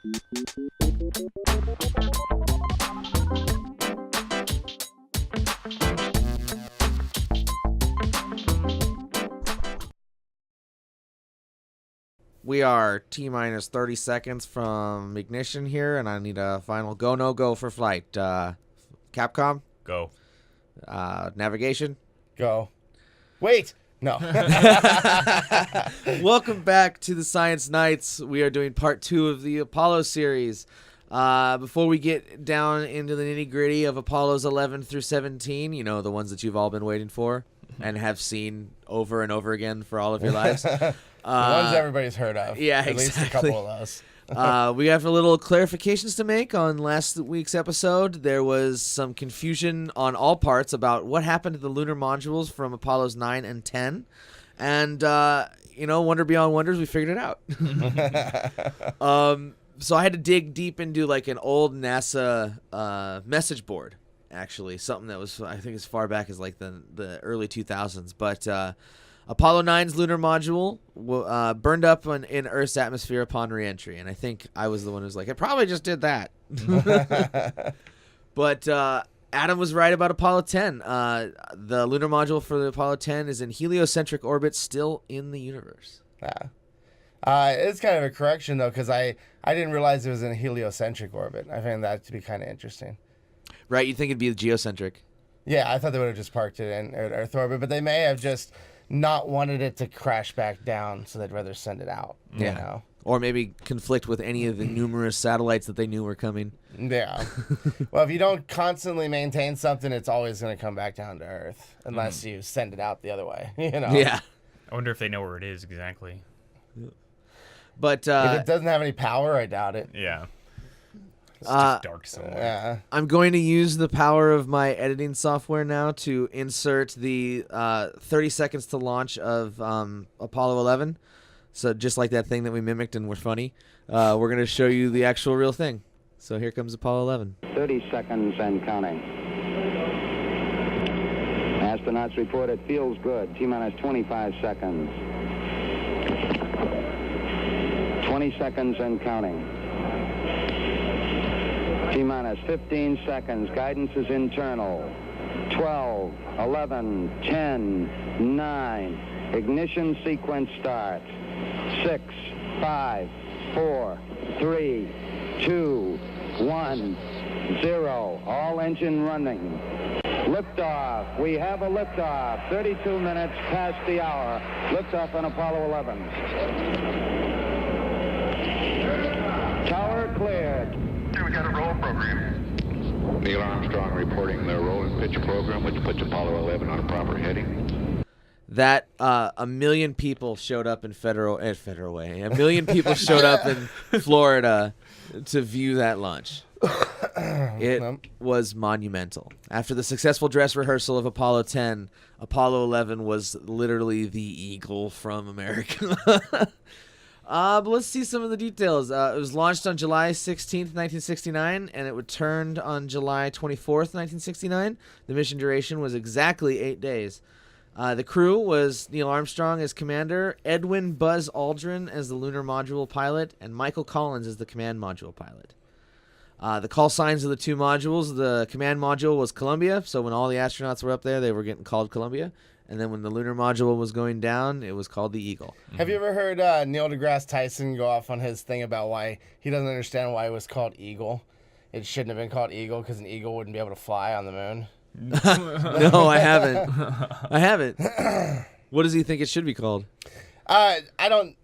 We are T-minus 30 seconds from ignition here, and I need a final go, no go for flight. Capcom? Go. Navigation? Go. Wait. No. Welcome back to the Science Nights. We are doing part 2 of the Apollo series. Before we get down into the nitty-gritty of Apollos 11 through 17, you know, the ones that you've all been waiting for and have seen over and over again for all of your lives. The ones everybody's heard of. Yeah, At least a exactly. couple of those. We have a little clarifications to make on last week's episode. There was some confusion on all parts about what happened to the lunar modules from Apollos 9 and 10. And, wonder beyond wonders, we figured it out. So I had to dig deep into like an old NASA message board, actually. Something that was, I think, as far back as like the early 2000s. But Apollo 9's lunar module burned up in Earth's atmosphere upon reentry, and I think I was the one who was like, it probably just did that. But Adam was right about Apollo 10. The lunar module for the Apollo 10 is in heliocentric orbit, still in the universe. Yeah. It's kind of a correction, though, because I didn't realize it was in a heliocentric orbit. I find that to be kind of interesting. Right, you'd think it'd be geocentric. Yeah, I thought they would have just parked it in Earth orbit, but they may have just not wanted it to crash back down, so they'd rather send it out. Yeah. You know? Or maybe conflict with any of the numerous satellites that they knew were coming. Yeah. Well, if you don't constantly maintain something, it's always going to come back down to Earth, unless you send it out the other way. You know? Yeah. I wonder if they know where it is exactly. But if it doesn't have any power, I doubt it. Yeah. It's just dark somewhere. Yeah. I'm going to use the power of my editing software now to insert the 30 seconds to launch of Apollo 11. So just like that thing that we mimicked and were funny, we're going to show you the actual real thing. So here comes Apollo 11. 30 seconds and counting. Astronauts report it feels good. T-minus 25 seconds. 20 seconds and counting. T-minus 15 seconds. Guidance is internal. 12, 11, 10, 9. Ignition sequence starts. 6, 5, 4, 3, 2, 1, 0. All engine running. Liftoff. We have a liftoff. 32 minutes past the hour. Liftoff on Apollo 11. Tower cleared. We got a roll program. Neil Armstrong reporting the roll and pitch program, which puts Apollo 11 on a proper heading. That 1 million people showed up in Federal Way. 1 million people showed up in Florida to view that launch. It was monumental. After the successful dress rehearsal of Apollo 10, Apollo 11 was literally the eagle from America. But let's see some of the details. It was launched on July 16th, 1969, and it returned on July 24th, 1969. The mission duration was exactly 8 days. The crew was Neil Armstrong as commander, Edwin Buzz Aldrin as the lunar module pilot, and Michael Collins as the command module pilot. The call signs of the two modules, the command module was Columbia, so when all the astronauts were up there, they were getting called Columbia. And then when the lunar module was going down, it was called the Eagle. Have you ever heard Neil deGrasse Tyson go off on his thing about why he doesn't understand why it was called Eagle? It shouldn't have been called Eagle because an eagle wouldn't be able to fly on the moon. No, I haven't. I haven't. What does he think it should be called? I don't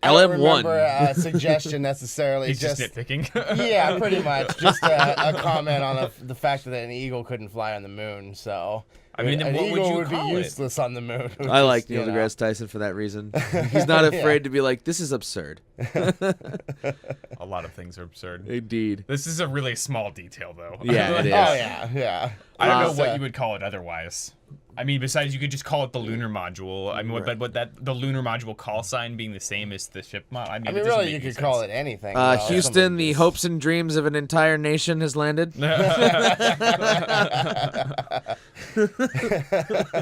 LM1. remember a suggestion necessarily. He's just nitpicking. Yeah, pretty much. Just a comment on the fact that an eagle couldn't fly on the moon. So I mean, then an what would eagle you would call be it? useless on the moon. I like Neil deGrasse Tyson for that reason. He's not afraid to be like, this is absurd. A lot of things are absurd. Indeed. This is a really small detail, though. Yeah, it is. Oh yeah. I don't know what you would call it otherwise. I mean, besides you could just call it the lunar module. I mean, but the lunar module call sign being the same as the ship module. I mean, really, you could call it anything. Houston, the hopes and dreams of an entire nation has landed. I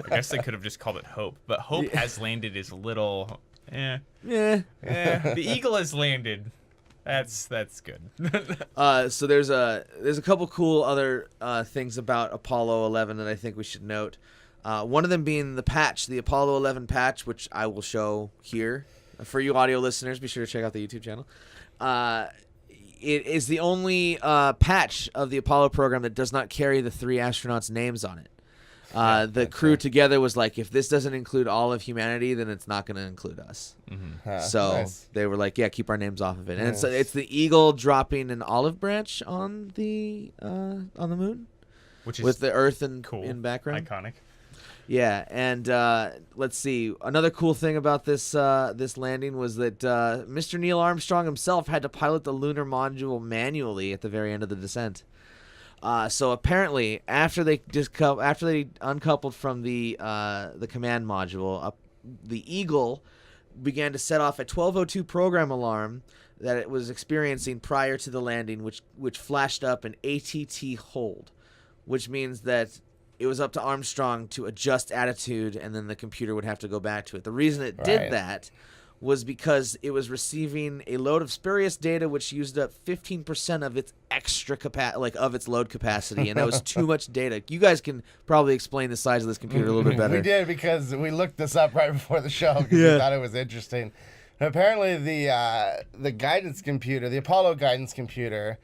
guess they could have just called it Hope, but Hope has landed is a little. Yeah. The Eagle has landed. That's good. So there's a couple cool other things about Apollo 11 that I think we should note. One of them being the patch, the Apollo 11 patch, which I will show here. For you audio listeners, be sure to check out the YouTube channel. It is the only patch of the Apollo program that does not carry the 3 astronauts' names on it. The crew together was like, if this doesn't include all of humanity, then it's not going to include us. So they were like, yeah, keep our names off of it. And it's the Eagle dropping an olive branch on the moon, Which is with the Earth in cool, in background. iconic. Yeah, and let's see. Another cool thing about this landing was that Mr. Neil Armstrong himself had to pilot the lunar module manually at the very end of the descent. So apparently, after they uncoupled from the command module, the Eagle began to set off a 12:02 program alarm that it was experiencing prior to the landing, which flashed up an ATT hold, which means that it was up to Armstrong to adjust attitude, and then the computer would have to go back to it. The reason it did that was because it was receiving a load of spurious data which used up 15% of its extra of its load capacity, and that was too much data. You guys can probably explain the size of this computer a little bit better. We did, because we looked this up right before the show because we thought it was interesting. And apparently the guidance computer, the Apollo guidance computer,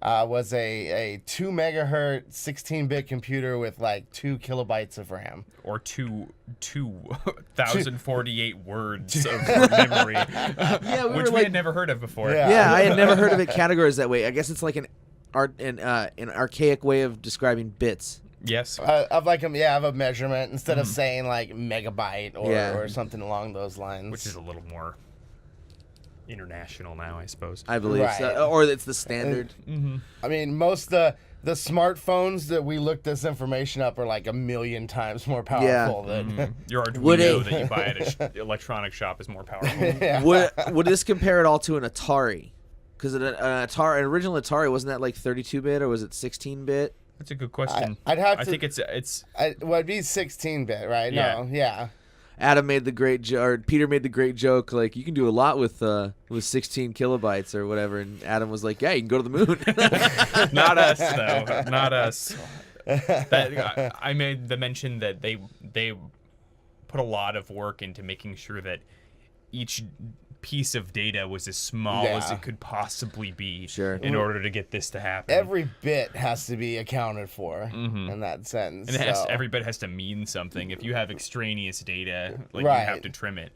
was a 2 megahertz 16-bit computer with like 2 kilobytes of RAM. Or 2,048 words of memory, Yeah, which we had never heard of before. Yeah, I had never heard of it categorized that way. I guess it's like an archaic way of describing bits. Yes. Of a measurement instead of saying like megabyte or something along those lines. Which is a little more international now, I suppose. I believe so. Or it's the standard. I mean, most the smartphones that we looked this information up are like 1,000,000 times more powerful than Your Arduino that you buy at an electronic shop is more powerful. Would this compare at all to an Atari? Because an original Atari, wasn't that like 32-bit or was it 16-bit? That's a good question. I think it's it'd be 16-bit, right? Yeah. No, yeah. Adam made the great joke, Peter made the great joke, like, you can do a lot with 16 kilobytes or whatever, and Adam was like, yeah, you can go to the moon. not us though. Not us. I made the mention that they put a lot of work into making sure that each piece of data was as small as it could possibly be in order to get this to happen. Every bit has to be accounted for in that sense. And every bit has to mean something. If you have extraneous data, you have to trim it.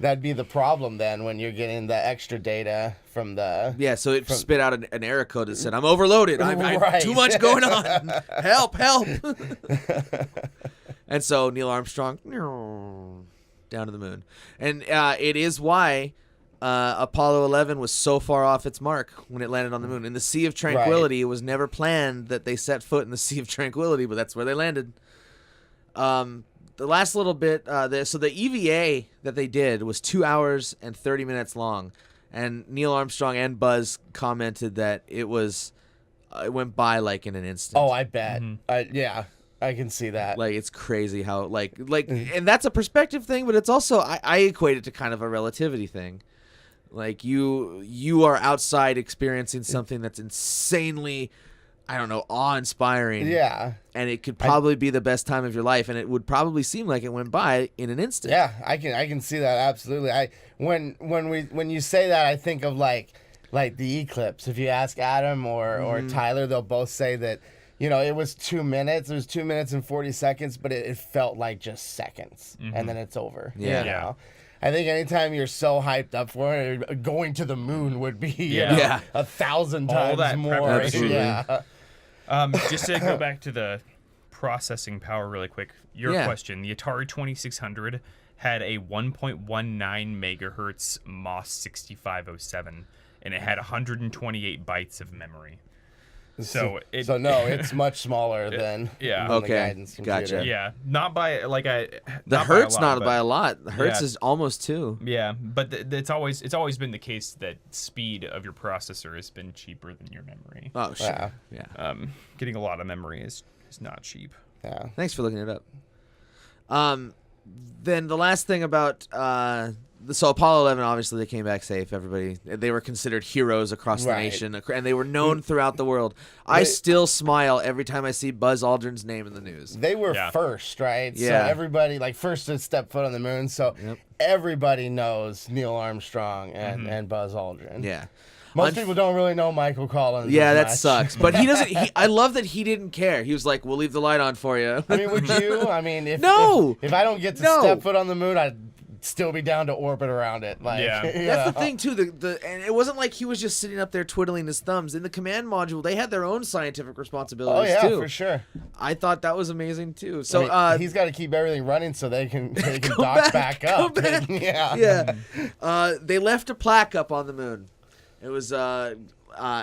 That'd be the problem then when you're getting the extra data from the... Yeah, so it spit out an error code that said, I'm overloaded. I'm too much going on. Help. And so Neil Armstrong, down to the moon. And it is why Apollo 11 was so far off its mark when it landed on the moon. In the Sea of Tranquility, it was never planned that they set foot in the Sea of Tranquility, but that's where they landed. The last little bit, so the EVA that they did was 2 hours and 30 minutes long. And Neil Armstrong and Buzz commented that it went by like in an instant. Oh, I bet. Yeah. I can see that. Like, it's crazy how, and that's a perspective thing, but it's also, I equate it to kind of a relativity thing. Like, you are outside experiencing something that's insanely, I don't know, awe-inspiring. Yeah. And it could probably be the best time of your life, and it would probably seem like it went by in an instant. Yeah, I can see that, absolutely. When you say that, I think of, like the eclipse. If you ask Adam or Tyler, they'll both say that, it was 2 minutes. It was 2 minutes and 40 seconds, but it felt like just seconds, and then it's over. Yeah. I think anytime you're so hyped up for it, going to the moon would be 1,000 times more. Absolutely. Yeah. Just to go back to the processing power really quick, your question, the Atari 2600 had a 1.19 megahertz MOS 6507, and it had 128 bytes of memory. So it's much smaller than the guidance computer. Gotcha. Yeah, not by the Hertz, not by a lot. The Hertz is almost 2. Yeah, but it's always been the case that speed of your processor has been cheaper than your memory. Oh, sure. Yeah. Getting a lot of memory is not cheap. Yeah. Thanks for looking it up. Then the last thing about so Apollo 11, obviously they came back safe. They were considered heroes across the Right. nation, and they were known throughout the world. I still smile every time I see Buzz Aldrin's name in the news. They were Yeah. first, right? Yeah. So everybody, like, first to step foot on the moon. So everybody knows Neil Armstrong and Buzz Aldrin. Yeah. Most people don't really know Michael Collins. Yeah, as that much. sucks. But he doesn't. I love that he didn't care. He was like, "We'll leave the light on for you." I mean, would you? I mean, if I don't get to No. step foot on the moon, I'd still be down to orbit around it. Like, Yeah. you That's the know. thing too. And it wasn't like he was just sitting up there twiddling his thumbs. In the command module, they had their own scientific Oh responsibilities yeah, too. for sure. I thought that was amazing too. So I mean, he's got to keep everything running so they can dock back up. go back. yeah. yeah. They left a plaque up on the moon. It was and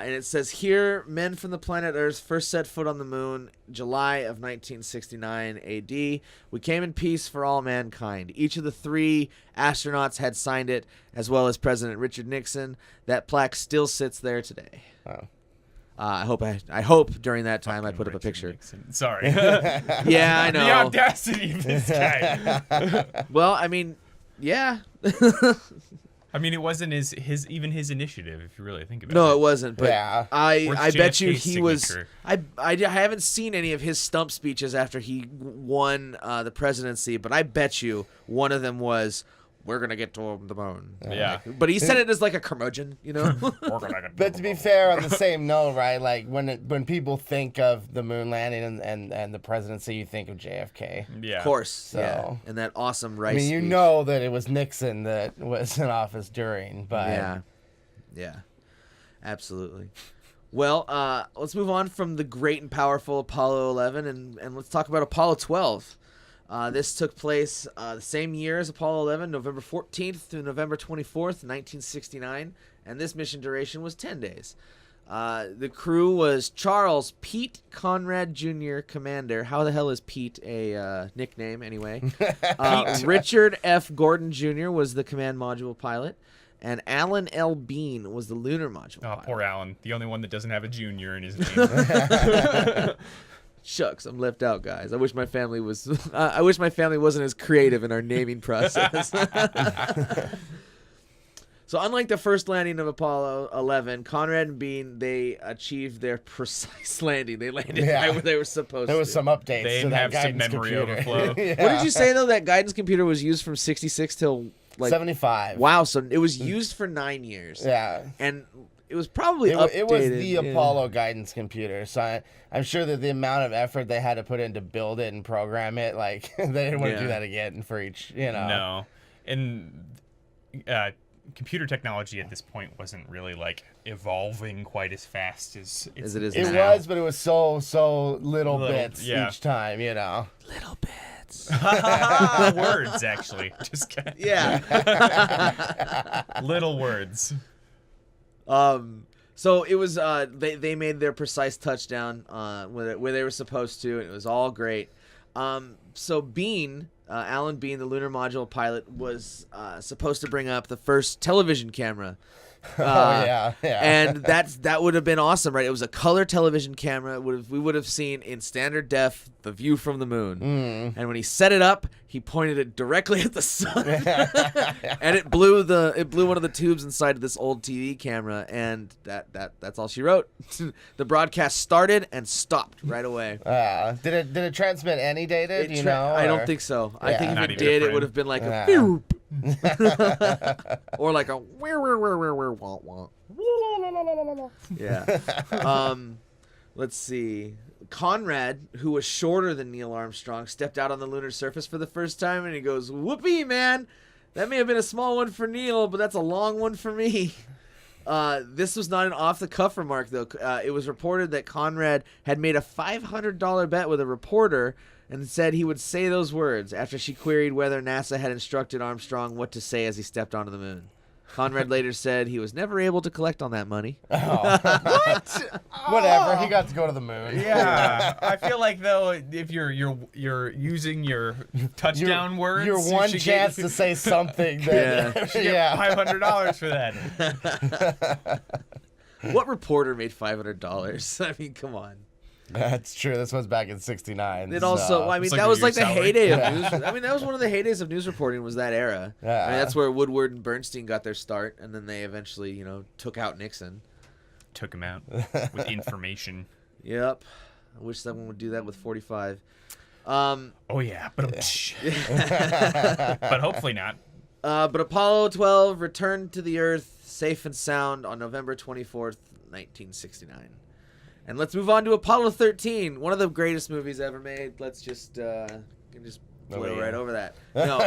it says here, men from the planet Earth first set foot on the moon, July of 1969 AD. We came in peace for all mankind. Each of the 3 astronauts had signed it, as well as President Richard Nixon. That plaque still sits there today. Wow. I hope during that time I put up a Richard picture. Nixon. Sorry. Yeah, I The know. audacity of this guy. Well, I mean, yeah. I mean, it wasn't his initiative, if you really think about it. No, it wasn't. But Yeah. I Where's bet you JFK's he was. signature? I haven't seen any of his stump speeches after he won the presidency, but I bet you one of them was, "We're gonna get to the moon." Yeah. But he said it as like a curmudgeon, you know. But to be fair, on the same note, right? Like when people think of the moon landing and the presidency, you think of JFK. Yeah. Of course, yeah. So- And that awesome rice. I mean, you speech. know that it was Nixon that was in office during, but Yeah, absolutely. Well, let's move on from the great and powerful Apollo 11 and let's talk about Apollo 12. This took place the same year as Apollo 11, November 14th through November 24th, 1969, and this mission duration was 10 days. The crew was Charles Pete Conrad Jr., commander. How the hell is Pete a nickname anyway? Richard F. Gordon Jr. was the command module pilot, and Alan L. Bean was the lunar module Oh, pilot. poor Alan. The only one that doesn't have a junior in his name. Shucks, I'm left out, guys. I wish my family was. I wish my family wasn't as creative in our naming process. So, unlike the first landing of Apollo 11, Conrad and Bean, they achieved their precise landing. They landed right where they were supposed there was to. some updates. They to that have some guidance memory computer. overflow. Yeah. What did you say though? That guidance computer was used from '66 till like 75. Wow, so it was used for 9 years. Yeah. And it was probably It, updated. it was the yeah. Apollo guidance computer, so I'm sure that the amount of effort they had to put in to build it and program it, like they didn't want to do Yeah. that again for each, you know. No. And computer technology at this point wasn't really like evolving quite as fast as As it is It now. was, but it was so little Little- bits yeah. each time, you know. Little bits. words, actually. Just kidding. Yeah. Little words. So it was they made their precise touchdown where they were supposed to, and it was all great. So Bean, Alan Bean, the lunar module pilot, was supposed to bring up the first television camera. Yeah. And that would have been awesome, right? It was a color television camera. We would have seen in standard def the view from the moon. And when he set it up, he pointed it directly at the sun, and it blew one of the tubes inside of this old TV camera. And that's all she wrote. The broadcast started and stopped right away. Did it transmit any data? Do you know? I don't or- think so. I Yeah. think if Not it even a did, it friend. would have been like Yeah. a "Beoop." Or like a wah, wah. Yeah. Let's see. Conrad, who was shorter than Neil Armstrong, stepped out on the lunar surface for the first time, and he goes, "Whoopee, man! That may have been a small one for Neil, but that's a long one for me." This was not an off-the-cuff remark, though. It was reported that Conrad had made a $500 bet with a reporter and said he would say those words after she queried whether NASA had instructed Armstrong what to say as he stepped onto the moon. Conrad later said he was never able to collect on that money. Whatever. He got to go to the moon. Yeah, I feel like though, if you're using your touchdown words, Your you one should chance get, to say something. That, yeah. $500 for that. What reporter made $500? I mean, come on. That's true. This was back in '69. It also, I mean, like that a was year's like the salary. heyday of news. I mean, that was one of the heydays of news reporting was that era. Yeah. I mean, that's where Woodward and Bernstein got their start, and then they eventually, took out Nixon. Took him out with information. Yep. I wish someone would do that with 45. Oh yeah, but but hopefully not. But Apollo 12 returned to the Earth safe and sound on November 24th, 1969. And let's move on to Apollo 13, one of the greatest movies ever made. Let's just blow right over that. No,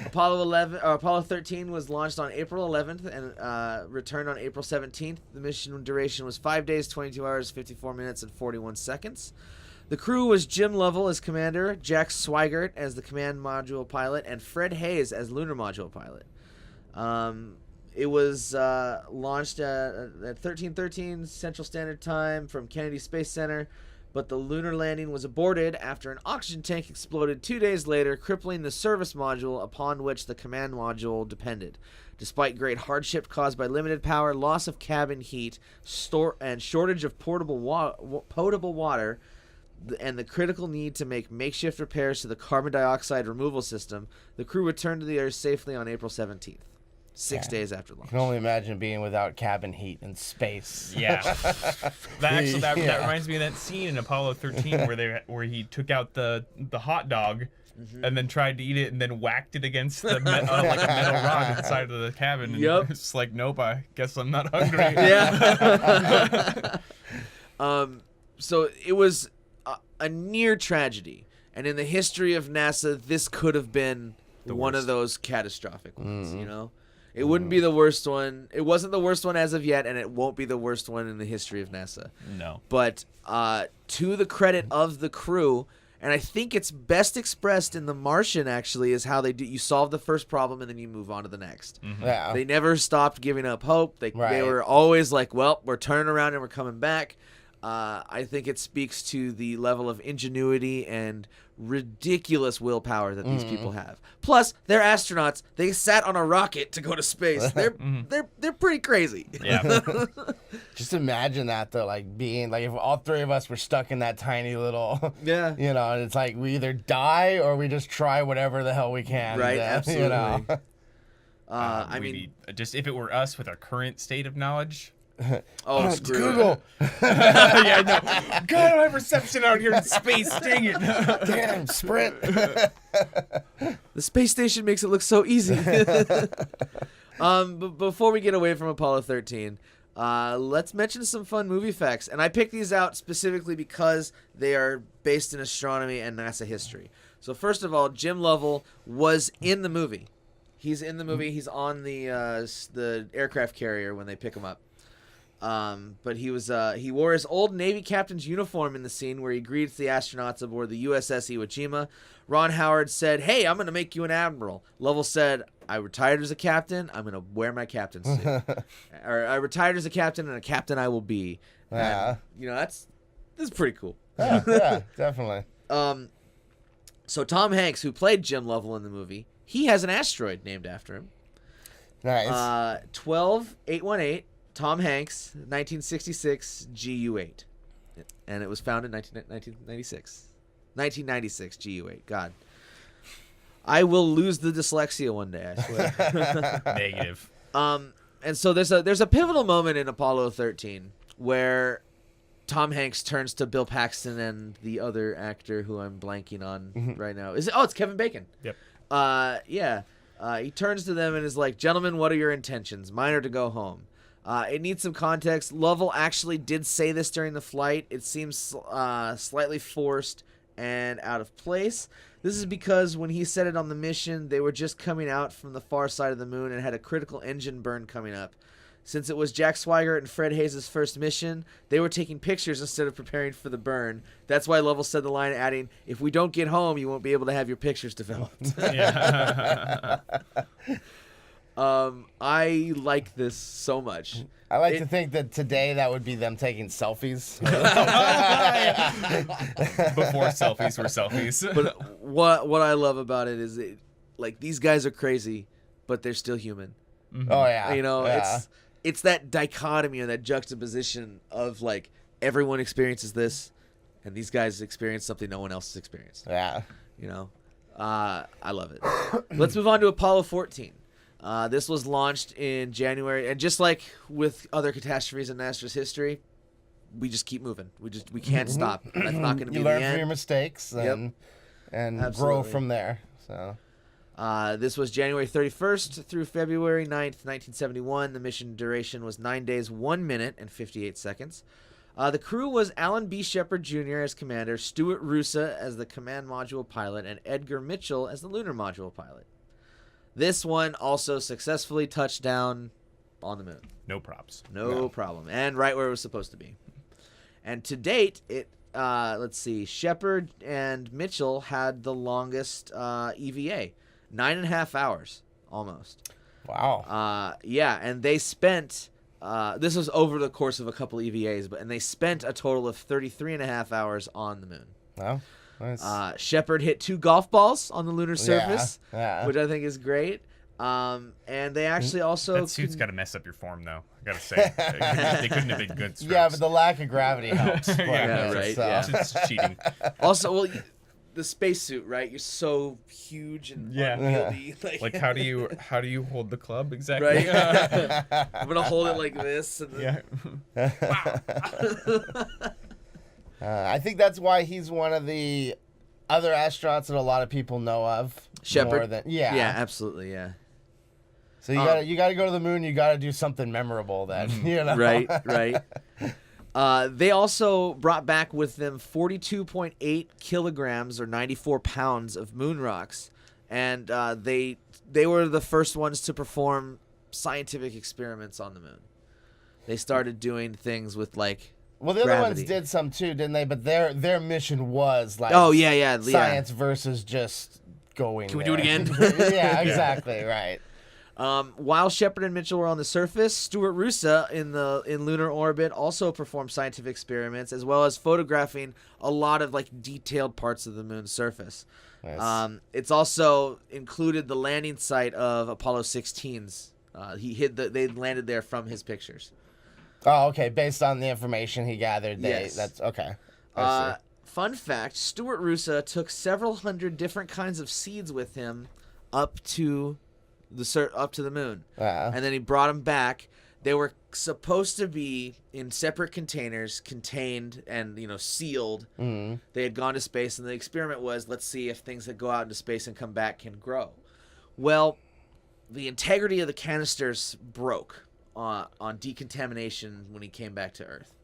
Apollo 13 was launched on April 11th and returned on April 17th. The mission duration was 5 days, 22 hours, 54 minutes, and 41 seconds. The crew was Jim Lovell as commander, Jack Swigert as the command module pilot, and Fred Hayes as lunar module pilot. It was launched at 13:13 Central Standard Time from Kennedy Space Center, but the lunar landing was aborted after an oxygen tank exploded 2 days later, crippling the service module upon which the command module depended. Despite great hardship caused by limited power, loss of cabin heat, and shortage of potable water, and the critical need to make makeshift repairs to the carbon dioxide removal system, the crew returned to the Earth safely on April 17th, 6 days after launch. I can only imagine being without cabin heat in space. Yeah. That reminds me of that scene in Apollo 13 where he took out the hot dog and then tried to eat it and then whacked it against the like a metal rod inside of the cabin. And Yep. It's like, nope, I guess I'm not hungry. Yeah. So it was a near tragedy, and in the history of NASA, this could have been one of those catastrophic ones. It wouldn't be the worst one. It wasn't the worst one as of yet, and it won't be the worst one in the history of NASA. No. But to the credit of the crew, and I think it's best expressed in The Martian, actually, is how they do. You solve the first problem, and then you move on to the next. Yeah. They never stopped giving up hope. They Right. were always like, well, we're turning around and we're coming back. I think it speaks to the level of ingenuity and ridiculous willpower that these people have. Plus, they're astronauts. They sat on a rocket to go to space. They're pretty crazy. Yeah. Just imagine that though, like being like if all three of us were stuck in that tiny little, Yeah. and it's like we either die or we just try whatever the hell we can. Right, absolutely. I We'd mean, be, just if it were us with our current state of knowledge. oh, screw it. Google. Yeah, no. God, I don't have reception out here in space. Dang it. Damn, sprint. The space station makes it look so easy. But before we get away from Apollo 13, let's mention some fun movie facts. And I picked these out specifically because they are based in astronomy and NASA history. So first of all, Jim Lovell was in the movie. He's in the movie. He's on the aircraft carrier when they pick him up. But he wore his old Navy captain's uniform in the scene where he greets the astronauts aboard the USS Iwo Jima. Ron Howard said, "Hey, I'm going to make you an admiral." Lovell said, "I retired as a captain. I'm going to wear my captain's suit." Or, "I retired as a captain, and a captain I will be." Yeah. And, this is pretty cool. Yeah, definitely. So Tom Hanks, who played Jim Lovell in the movie, he has an asteroid named after him. Nice. 12818. Tom Hanks, 1966 GU8. And it was found in 1996. 1996 GU8. God. I will lose the dyslexia one day, I swear. Negative. And so there's a pivotal moment in Apollo 13 where Tom Hanks turns to Bill Paxton and the other actor who I'm blanking on right now. It's Kevin Bacon. Yep. He turns to them and is like, "Gentlemen, what are your intentions? Mine are to go home." It needs some context. Lovell actually did say this during the flight. It seems slightly forced and out of place. This is because when he said it on the mission, they were just coming out from the far side of the moon and had a critical engine burn coming up. Since it was Jack Swigert and Fred Hayes' first mission, they were taking pictures instead of preparing for the burn. That's why Lovell said the line, adding, "If we don't get home, you won't be able to have your pictures developed." Yeah. I like this so much. I like to think that today that would be them taking selfies. Before selfies were selfies. But what I love about it is these guys are crazy, but they're still human. Oh yeah. You know, yeah. it's that dichotomy or that juxtaposition of like everyone experiences this, and these guys experience something no one else has experienced. Yeah. You know, I love it. Let's move on to Apollo 14. This was launched in January, and just like with other catastrophes in NASA's history, we just keep moving. We can't stop. That's not going to be You the learn end. from your mistakes and grow Absolutely. from there. So. This was January 31st through February 9th, 1971. The mission duration was 9 days, 1 minute, and 58 seconds. The crew was Alan B. Shepard Jr. as commander, Stuart Roosa as the command module pilot, and Edgar Mitchell as the lunar module pilot. This one also successfully touched down on the moon. No props. No problem. And right where it was supposed to be. And to date, let's see, Shepard and Mitchell had the longest EVA, 9.5 hours almost. Wow. Yeah, and they spent, this was over the course of a couple EVAs, and they spent a total of 33.5 hours on the moon. Wow. Nice. Shepard hit 2 golf balls on the lunar surface, yeah. which I think is great. And they actually also... That suit's got to mess up your form, though. I gotta say, they couldn't have been good strokes. Yeah, but the lack of gravity helps. Yeah, right, So. yeah. It's cheating. Also, well, the spacesuit, right? You're so huge and unwieldy. Like how do you hold the club exactly? Right? I'm gonna hold it like this. And then, I think that's why he's one of the other astronauts that a lot of people know of. Shepard. More than, Yeah, absolutely. Yeah. So you gotta go to the moon. You gotta do something memorable then. You know. Right. They also brought back with them 42.8 kilograms or 94 pounds of moon rocks, and they were the first ones to perform scientific experiments on the moon. They started doing things with like Well, the other gravity. ones did some too, didn't they? But their mission was like science versus just going. Can we do it again? Yeah, exactly. Right. While Shepard and Mitchell were on the surface, Stuart Roosa in lunar orbit also performed scientific experiments as well as photographing a lot of like detailed parts of the moon's surface. Nice. It's also included the landing site of Apollo 16's. They landed there from his pictures. Oh, okay. Based on the information he gathered, Yes. that's okay. I see. Fun fact: Stuart Roosa took several hundred different kinds of seeds with him up to the moon, and then he brought them back. They were supposed to be in separate containers, contained and sealed. Mm-hmm. They had gone to space, and the experiment was, let's see if things that go out into space and come back can grow. Well, the integrity of the canisters broke on decontamination when he came back to Earth.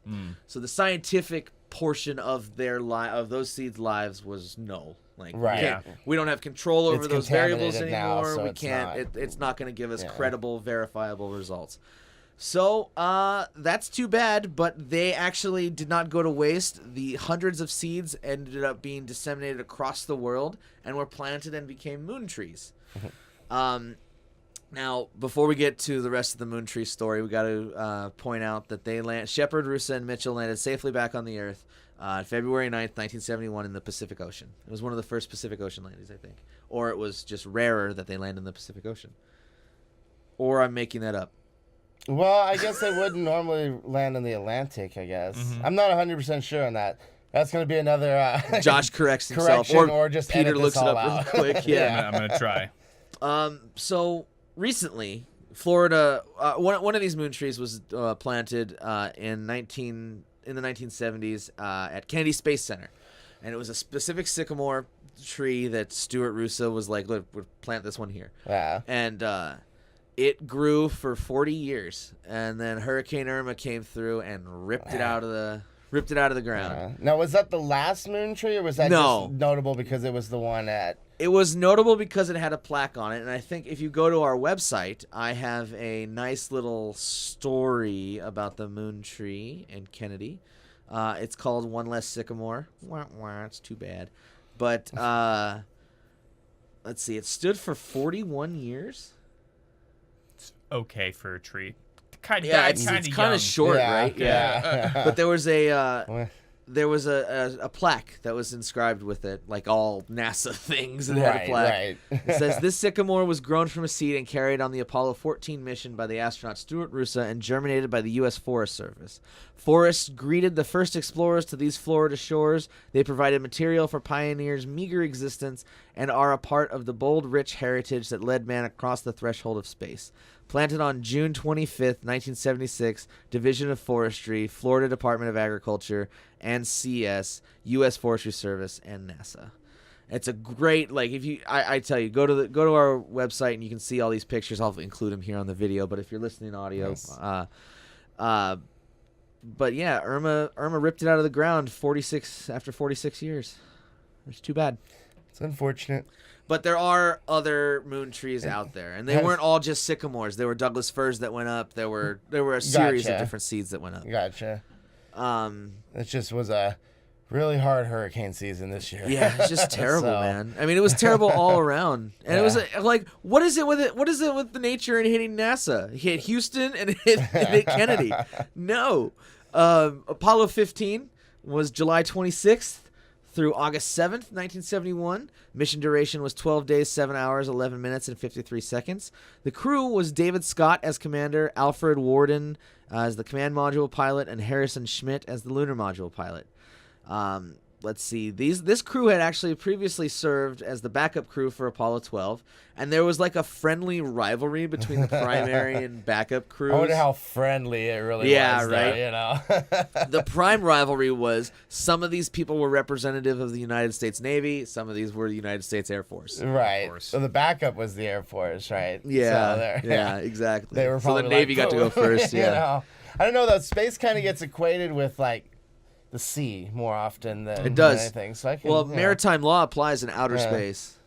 So the scientific portion of those seeds' lives was null. Like, Right. we don't have control over It's those variables contaminated now, anymore. so We it's can't. not- It's not going to give us credible, verifiable results. So that's too bad, but they actually did not go to waste. The hundreds of seeds ended up being disseminated across the world and were planted and became moon trees. Now, before we get to the rest of the moon tree story, we got to point out that Shepard, Roosa, and Mitchell landed safely back on the Earth February 9th, 1971 in the Pacific Ocean. It was one of the first Pacific Ocean landings, I think. Or it was just rarer that they land in the Pacific Ocean. Or I'm making that up. Well, I guess they wouldn't normally land in the Atlantic, I guess. I'm not 100% sure on that. That's going to be another... Josh corrects himself. correction, or just Peter edit looks this it all up real out. quick. Yeah. I'm gonna try. So recently, Florida, one of these moon trees was planted in the 1970s at Kennedy Space Center, and it was a specific sycamore tree that Stuart Roosa was like, "Look, we'll plant this one here." Yeah. And it grew for 40 years, and then Hurricane Irma came through and ripped it out of the ground. Now, was that the last moon tree, or was that No. just notable because it was the one at... It was notable because it had a plaque on it, and I think if you go to our website, I have a nice little story about the moon tree in Kennedy. It's called One Less Sycamore. Wah, wah, it's too bad. But let's see, it stood for 41 years. Okay for a tree. Kind of Yeah, it's kind of short, Yeah, right? yeah. But there was a there was a plaque that was inscribed with it, like all NASA things. And had a plaque. Right. It says, "This sycamore was grown from a seed and carried on the Apollo 14 mission by the astronaut Stuart Roosa and germinated by the U.S. Forest Service. Forests greeted the first explorers to these Florida shores. They provided material for pioneers' meager existence and are a part of the bold, rich heritage that led man across the threshold of space. Planted on June 25th, 1976, Division of Forestry, Florida Department of Agriculture, and CS, U.S. Forestry Service, and NASA." It's a great, like, if you, I tell you, go to our website and you can see all these pictures. I'll include them here on the video, but if you're listening audio, Nice. But yeah, Irma ripped it out of the ground after 46 years. It's too bad. It's unfortunate. But there are other moon trees out there, and they weren't all just sycamores. There were Douglas firs that went up. There were a series of different seeds that went up. Gotcha. It just was a really hard hurricane season this year. Yeah, it's just terrible, So- man. I mean, it was terrible all around, and it was like, what is it with it? What is it with the nature and hitting NASA? It hit Houston and it hit Kennedy. No, Apollo 15 was July 26th through August 7th, 1971. Mission duration was 12 days, 7 hours, 11 minutes, and 53 seconds. The crew was David Scott as commander, Alfred Worden as the command module pilot, and Harrison Schmitt as the lunar module pilot. Let's see. This crew had actually previously served as the backup crew for Apollo 12, and there was like a friendly rivalry between the primary and backup crews. I wonder how friendly it really was. Yeah, though, right. You know. The prime rivalry was some of these people were representative of the United States Navy, some of these were the United States Air Force. Right. Force. So the backup was the Air Force, right? Yeah, So there- yeah, exactly. They were so the probably Navy like, got to go first. you Yeah. know? I don't know. That space kind of gets equated with like the sea more often than It does. anything. So I can, Well, you know. maritime law applies in outer Yeah. space,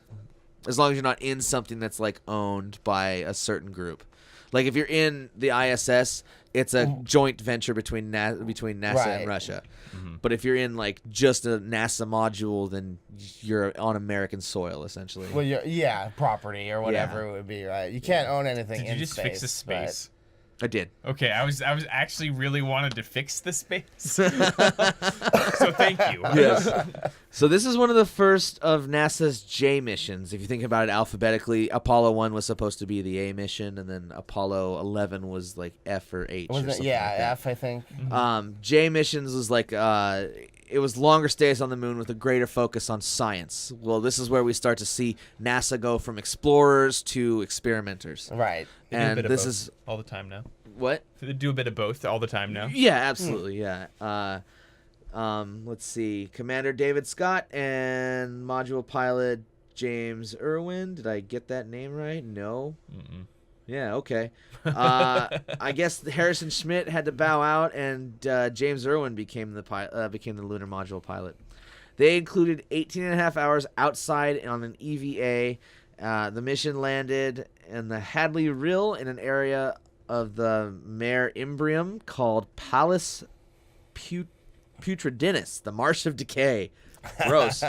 as long as you're not in something that's like owned by a certain group. Like if you're in the ISS, it's a joint venture between NASA Right. and Russia. But if you're in like just a NASA module, then you're on American soil essentially. Well, property or whatever it would be, right? You can't own anything Did in you just space. fix the space? I did. Okay, I was actually really wanted to fix the space. So thank you. Yes. So this is one of the first of NASA's J missions. If you think about it alphabetically, Apollo 1 was supposed to be the A mission, and then Apollo 11 was like F or H. Wasn't or it? something Yeah, like that. F, I think. J missions was like it was longer stays on the moon with a greater focus on science. Well, this is where we start to see NASA go from explorers to experimenters. Right. They do a And bit of this both is all the time now. what? They do a bit of both all the time now. Yeah, absolutely. Yeah. Let's see. Commander David Scott and module pilot James Irwin. Did I get that name right? No. Mm-mm. Yeah, okay. I guess Harrison Schmitt had to bow out, and James Irwin became the lunar module pilot. They included 18 and a half hours outside on an EVA. The mission landed in the Hadley Rill in an area of the Mare Imbrium called Palus Putridinus, the Marsh of Decay. Gross.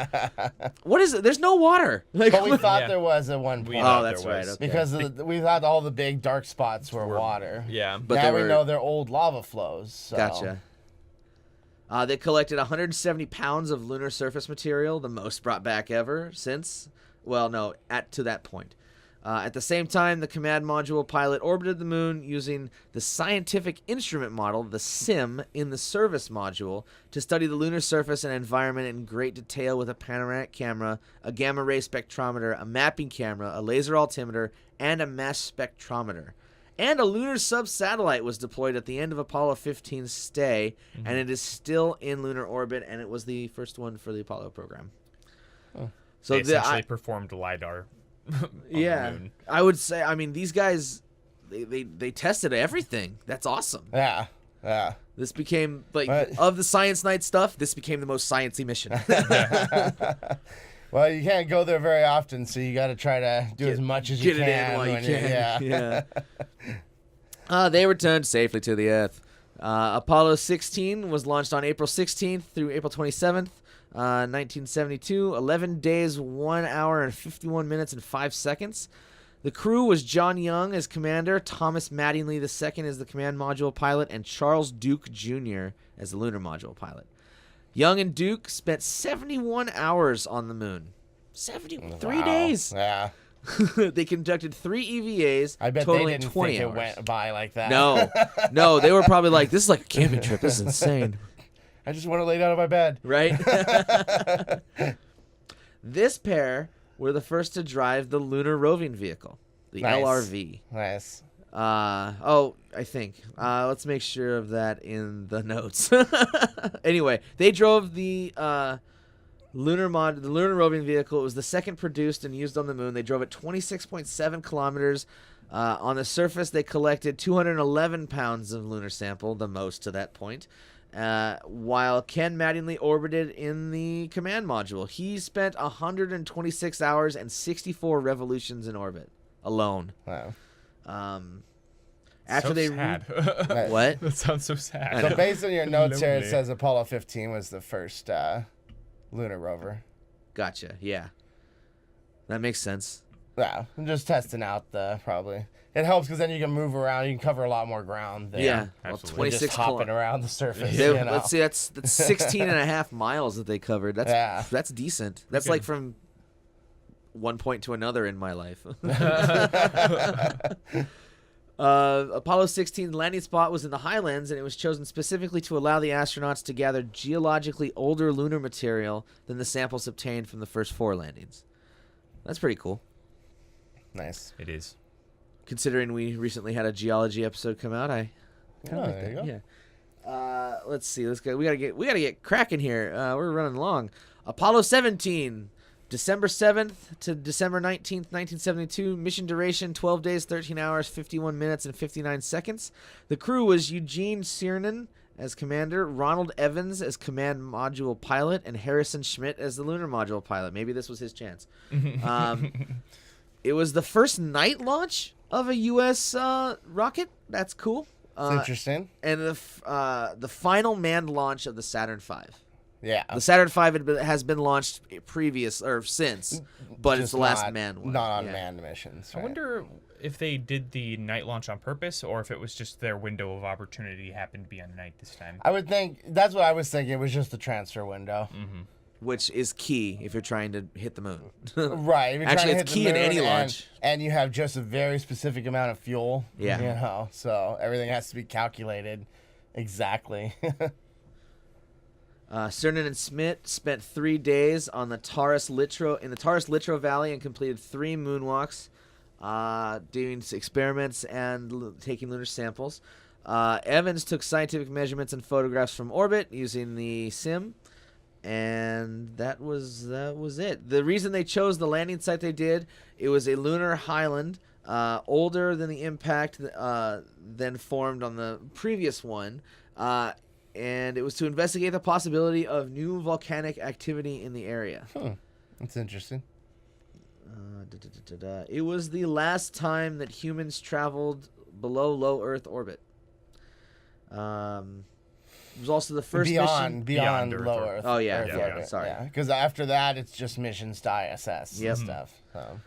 What is it? There's no water. Like, But we thought Yeah. there was at one point. We oh, thought that's there right. was. Okay. Because we thought all the big dark spots were water. Yeah. But now they we were- know they're old lava flows. So. Gotcha. They collected 170 pounds of lunar surface material, the most brought back ever since. Well, no, to that point. At the same time, the command module pilot orbited the moon using the scientific instrument model, the SIM, in the service module to study the lunar surface and environment in great detail with a panoramic camera, a gamma ray spectrometer, a mapping camera, a laser altimeter, and a mass spectrometer. And a lunar sub-satellite was deployed at the end of Apollo 15's stay, and it is still in lunar orbit, and it was the first one for the Apollo program. So They essentially performed LiDAR. on the yeah, moon. I would say. I mean, these guys, they tested everything. That's awesome. Yeah. Yeah. This became like But- of the Science Night stuff. This became the most sciencey mission. Well, you can't go there very often, so you got to try to do as much as you Get can. it in while you when can. Yeah. They returned safely to the Earth. Apollo 16 was launched on April 16th through April 27th, 1972. 11 days, 1 hour, and 51 minutes and 5 seconds. The crew was John Young as commander, Thomas Mattingly II as the command module pilot, and Charles Duke Jr. as the lunar module pilot. Young and Duke spent 71 hours on the moon. 3 Wow. days. Yeah. They conducted 3 EVAs, I bet they totaling didn't 20 think hours. it went by like that. No, they were probably like, this is like a camping trip. This is insane. I just want to lay down on my bed. Right? This pair were the first to drive the Lunar Roving Vehicle, the Nice. LRV. Nice. I think. Let's make sure of that in the notes. Anyway, they drove the lunar roving vehicle. It was the second produced and used on the moon. They drove it 26.7 kilometers. On the surface, they collected 211 pounds of lunar sample, the most to that point. While Ken Mattingly orbited in the command module. He spent 126 hours and 64 revolutions in orbit alone. Wow. After so they sad. what? That sounds so sad. So based on your notes here, it Lonely. says Apollo 15 was the first lunar rover. Gotcha. Yeah, that makes sense. Yeah, I'm just testing out the probably. It helps because then you can move around. You can cover a lot more ground. Than Yeah, well, absolutely. just 26 hopping around the surface. They- you know? Let's see, that's 16 and a half miles that they covered. That's decent. That's like from one point to another in my life. Apollo 16's landing spot was in the Highlands, and it was chosen specifically to allow the astronauts to gather geologically older lunar material than the samples obtained from the first 4 landings. That's pretty cool, Nice. It is. considering we recently had a geology episode come out. I kinda like there you that. go. Yeah. Let's see. We gotta get cracking here. We're running long. Apollo 17, December 7th to December 19th, 1972. Mission duration 12 days, 13 hours, 51 minutes, and 59 seconds. The crew was Eugene Cernan as commander, Ronald Evans as command module pilot, and Harrison Schmitt as the lunar module pilot. Maybe this was his chance. It was the first night launch of a U.S. Rocket. That's cool. It's interesting. And the final manned launch of the Saturn V. Yeah. The Saturn V has been launched since, but it's Just the last not- manned one. Not on Yeah. manned missions. I right? wonder if they did the night launch on purpose or if it was just their window of opportunity happened to be on night this time. I would think that's what I was thinking. It was just the transfer window. Which is key if you're trying to hit the moon. Right. If you're Actually, trying to it's hit the key in moon any and- launch. And you have just a very specific amount of fuel. Yeah. You know, so everything has to be calculated exactly. Cernan and Schmitt spent 3 days on the Taurus Littrow Valley and completed 3 moonwalks, doing experiments and taking lunar samples. Evans took scientific measurements and photographs from orbit using the SIM, and that was it. The reason they chose the landing site they did, it was a lunar highland, older than the impact than formed on the previous one. And it was to investigate the possibility of new volcanic activity in the area. That's interesting. It was the last time that humans traveled below low Earth orbit. It was also the first mission. Beyond Earth low orbit. Earth. Oh, yeah, Earth yeah, orbit, sorry. Because after that, it's just missions to ISS Yep. and stuff. So.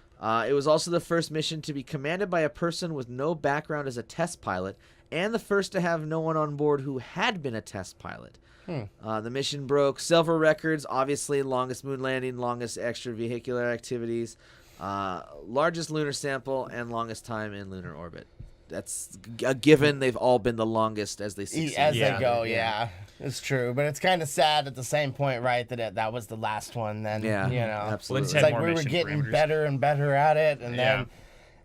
It was also the first mission to be commanded by a person with no background as a test pilot, and the first to have no one on board who had been a test pilot. The mission broke several records, obviously longest moon landing, longest extravehicular activities, largest lunar sample, and longest time in lunar orbit. That's a given. They've all been the longest as they succeed. As Yeah. they go, yeah. It's true. But it's kind of sad at the same point, right, that was the last one then, Yeah, you know. absolutely. It's Had like more we were mission getting parameters. better and better at it, and Yeah.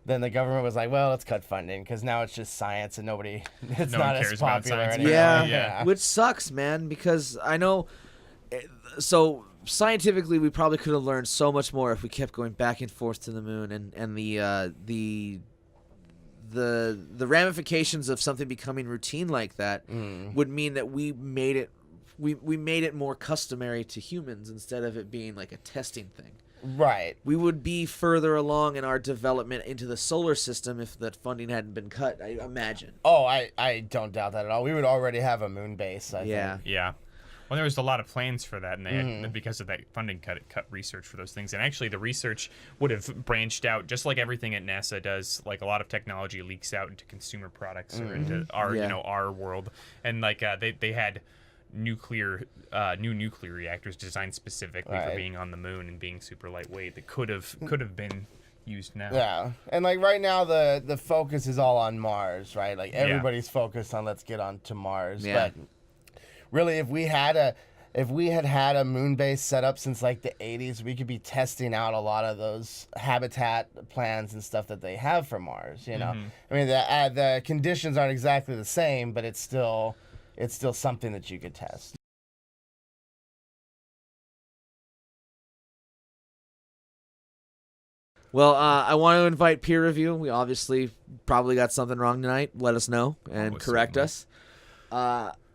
then the government was like, well, let's cut funding because now it's just science and it's No not one as cares about popular science anymore. Yeah, Yeah. which sucks, man, because I know. So scientifically, we probably could have learned so much more if we kept going back and forth to the moon, and the ramifications of something becoming routine like that would mean that we made it more customary to humans instead of it being like a testing thing. Right. We would be further along in our development into the solar system if that funding hadn't been cut, I imagine. Oh, I don't doubt that at all. We would already have a moon base, I Yeah. think. Yeah. Well, there was a lot of plans for that, and they had, because of that funding cut research for those things. And actually, the research would have branched out, just like everything at NASA does. Like a lot of technology leaks out into consumer products or into our Yeah. our world. And like they had new nuclear reactors designed specifically for being on the moon and being super lightweight that could have been used now. Yeah, and like right now the focus is all on Mars, right? Like everybody's focused on let's get on to Mars. Yeah. But really, if we had a moon base set up since like the 80s, we could be testing out a lot of those habitat plans and stuff that they have for Mars. You know, I mean the conditions aren't exactly the same, but it's still something that you could test. Well, I want to invite peer review. We obviously probably got something wrong tonight. Let us know and correct us.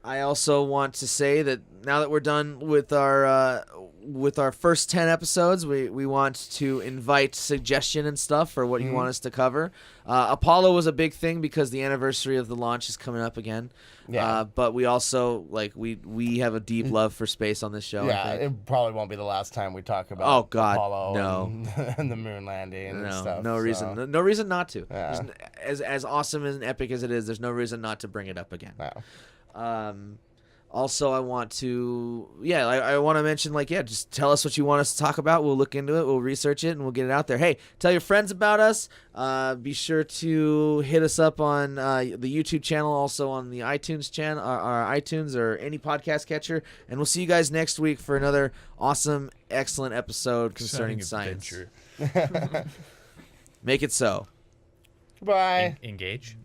I also want to say that now that we're done with our first 10 episodes, we want to invite suggestion and stuff for what you want us to cover. Apollo was a big thing because the anniversary of the launch is coming up again. Yeah. But we also we have a deep love for space on this show. Yeah, it probably won't be the last time we talk about Apollo no. and the moon landing and stuff. No reason not to. Yeah. As awesome and epic as it is, there's no reason not to bring it up again. No. Also, I want to, I want to mention, just tell us what you want us to talk about. We'll look into it, we'll research it, and we'll get it out there. Hey, tell your friends about us. Be sure to hit us up on the YouTube channel, also on the iTunes channel, or iTunes, or any podcast catcher. And we'll see you guys next week for another awesome, excellent episode concerning science. Make it so. Bye. Engage.